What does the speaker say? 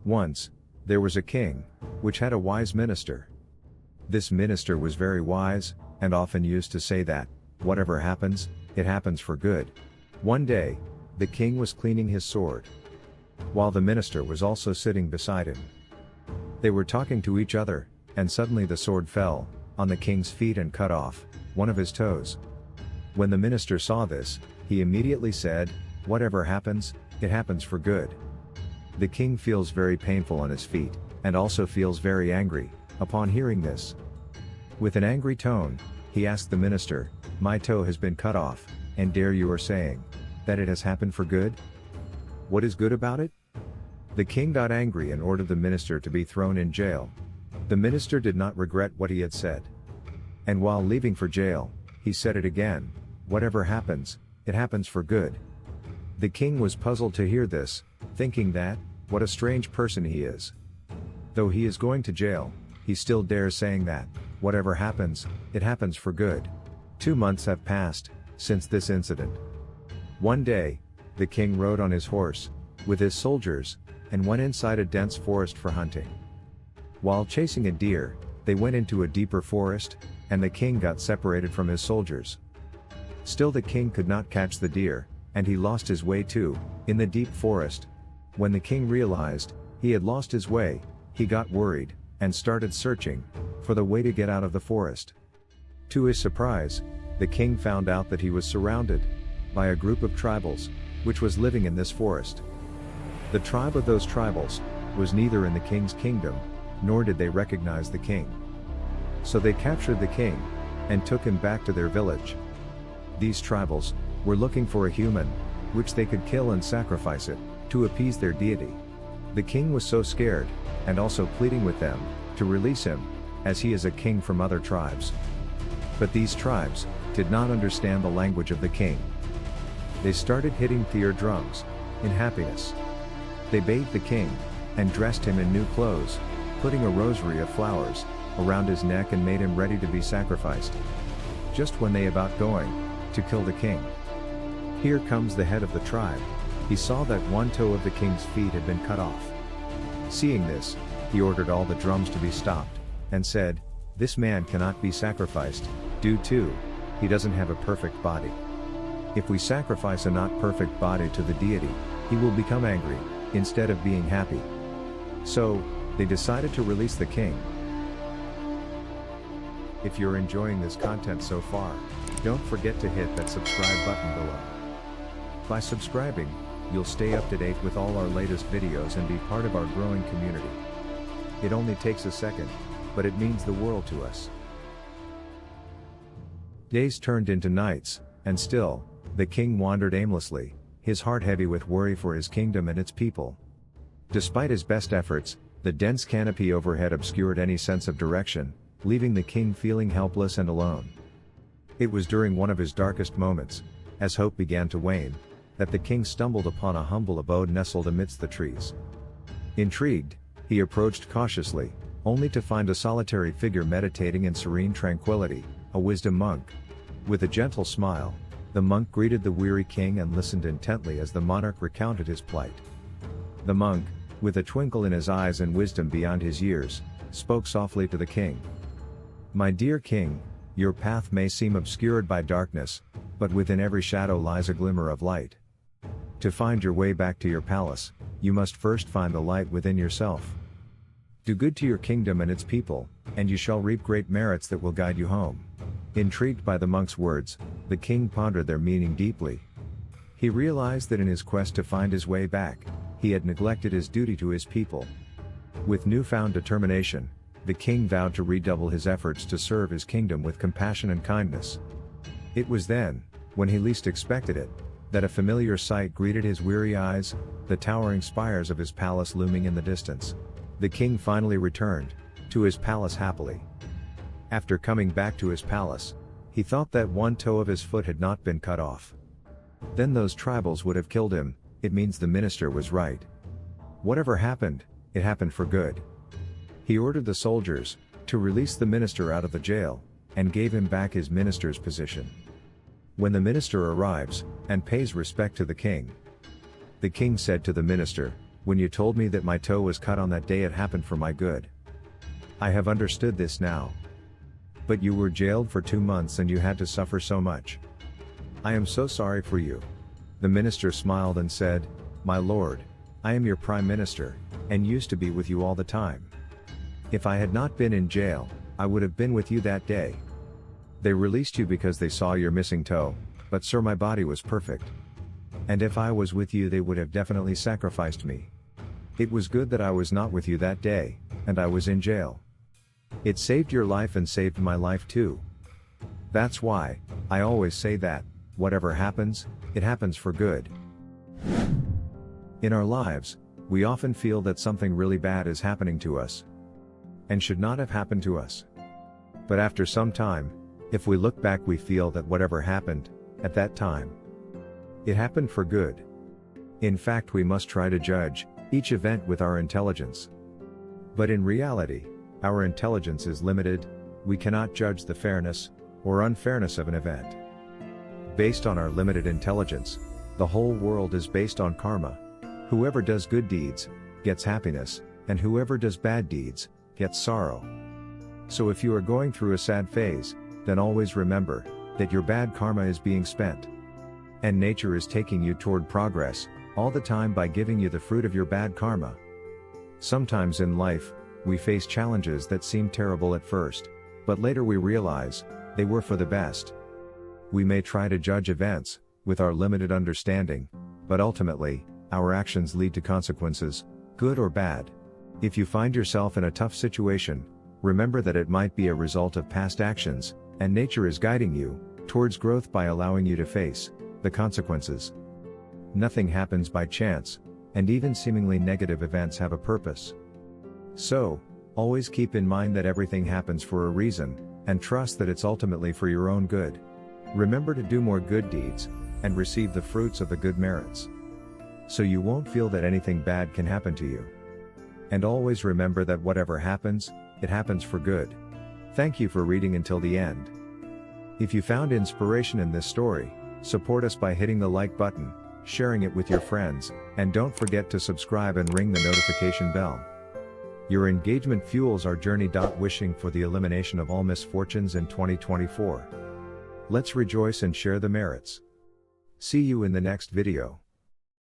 Once, there was a king, which had a wise minister. This minister was very wise, and often used to say that, whatever happens, it happens for good. One day, the king was cleaning his sword, while the minister was also sitting beside him. They were talking to each other, and suddenly the sword fell on the king's feet and cut off one of his toes. When the minister saw this, he immediately said, "Whatever happens, it happens for good." The king feels very painful on his feet, and also feels very angry upon hearing this. With an angry tone, he asked the minister, "My toe has been cut off, and dare you are saying that it has happened for good? What is good about it?" The king got angry and ordered the minister to be thrown in jail. The minister did not regret what he had said. And while leaving for jail, he said it again, "Whatever happens, it happens for good." The king was puzzled to hear this, thinking that, what a strange person he is. Though he is going to jail, he still dares saying that, whatever happens, it happens for good. 2 months have passed since this incident. One day, the king rode on his horse with his soldiers and went inside a dense forest for hunting. While chasing a deer, they went into a deeper forest, and the king got separated from his soldiers. Still the king could not catch the deer, and he lost his way too, in the deep forest. When the king realized he had lost his way, he got worried, and started searching for the way to get out of the forest. To his surprise, the king found out that he was surrounded by a group of tribals, which was living in this forest. The tribe of those tribals was neither in the king's kingdom, nor did they recognize the king. So they captured the king, and took him back to their village. These tribals were looking for a human, which they could kill and sacrifice it, to appease their deity. The king was so scared, and also pleading with them to release him, as he is a king from other tribes. But these tribes did not understand the language of the king. They started hitting their drums in happiness. They bathed the king and dressed him in new clothes, putting a rosary of flowers around his neck and made him ready to be sacrificed. Just when they about going to kill the king, here comes the head of the tribe. He saw that one toe of the king's feet had been cut off. Seeing this, he ordered all the drums to be stopped, and said, "This man cannot be sacrificed, due to, he doesn't have a perfect body. If we sacrifice a not perfect body to the deity, he will become angry, instead of being happy." So, they decided to release the king. If you're enjoying this content so far, don't forget to hit that subscribe button below. By subscribing, you'll stay up to date with all our latest videos and be part of our growing community. It only takes a second, but it means the world to us. Days turned into nights, and still, the king wandered aimlessly, his heart heavy with worry for his kingdom and its people. Despite his best efforts, the dense canopy overhead obscured any sense of direction, leaving the king feeling helpless and alone. It was during one of his darkest moments, as hope began to wane, that the king stumbled upon a humble abode nestled amidst the trees. Intrigued, he approached cautiously, only to find a solitary figure meditating in serene tranquility, a wisdom monk. With a gentle smile, the monk greeted the weary king and listened intently as the monarch recounted his plight. The monk, with a twinkle in his eyes and wisdom beyond his years, spoke softly to the king. "My dear king, your path may seem obscured by darkness, but within every shadow lies a glimmer of light. To find your way back to your palace, you must first find the light within yourself. Do good to your kingdom and its people, and you shall reap great merits that will guide you home." Intrigued by the monk's words, the king pondered their meaning deeply. He realized that in his quest to find his way back, he had neglected his duty to his people. With newfound determination, the king vowed to redouble his efforts to serve his kingdom with compassion and kindness. It was then, when he least expected it, that a familiar sight greeted his weary eyes, the towering spires of his palace looming in the distance. The king finally returned to his palace happily. After coming back to his palace, he thought that one toe of his foot had not been cut off. Then those tribals would have killed him. It means the minister was right. Whatever happened, it happened for good. He ordered the soldiers to release the minister out of the jail, and gave him back his minister's position. When the minister arrives, and pays respect to the king said to the minister, When you told me that my toe was cut on that day, it happened for my good. I have understood this now. But you were jailed for 2 months and you had to suffer so much. I am so sorry for you." The minister smiled and said, "My lord, I am your prime minister, and used to be with you all the time. If I had not been in jail, I would have been with you that day. They released you because they saw your missing toe, but sir, my body was perfect. And if I was with you, they would have definitely sacrificed me. It was good that I was not with you that day, and I was in jail. It saved your life and saved my life too. That's why I always say that, whatever happens, it happens for good." In our lives, we often feel that something really bad is happening to us, and should not have happened to us. But after some time, if we look back, we feel that whatever happened, at that time, it happened for good. In fact, we must try to judge each event with our intelligence. But in reality, our intelligence is limited. We cannot judge the fairness or unfairness of an event. Based on our limited intelligence, the whole world is based on karma. Whoever does good deeds gets happiness, and whoever does bad deeds gets sorrow. So if you are going through a sad phase, then always remember that your bad karma is being spent. And nature is taking you toward progress all the time by giving you the fruit of your bad karma. Sometimes in life, we face challenges that seem terrible at first, but later we realize they were for the best. We may try to judge events with our limited understanding, but ultimately, our actions lead to consequences, good or bad. If you find yourself in a tough situation, remember that it might be a result of past actions, and nature is guiding you towards growth by allowing you to face the consequences. Nothing happens by chance, and even seemingly negative events have a purpose. So, always keep in mind that everything happens for a reason, and trust that it's ultimately for your own good. Remember to do more good deeds, and receive the fruits of the good merits. So you won't feel that anything bad can happen to you. And always remember that whatever happens, it happens for good. Thank you for reading until the end. If you found inspiration in this story, support us by hitting the like button, sharing it with your friends, and don't forget to subscribe and ring the notification bell. Your engagement fuels our journey. Wishing for the elimination of all misfortunes in 2024. Let's rejoice and share the merits. See you in the next video.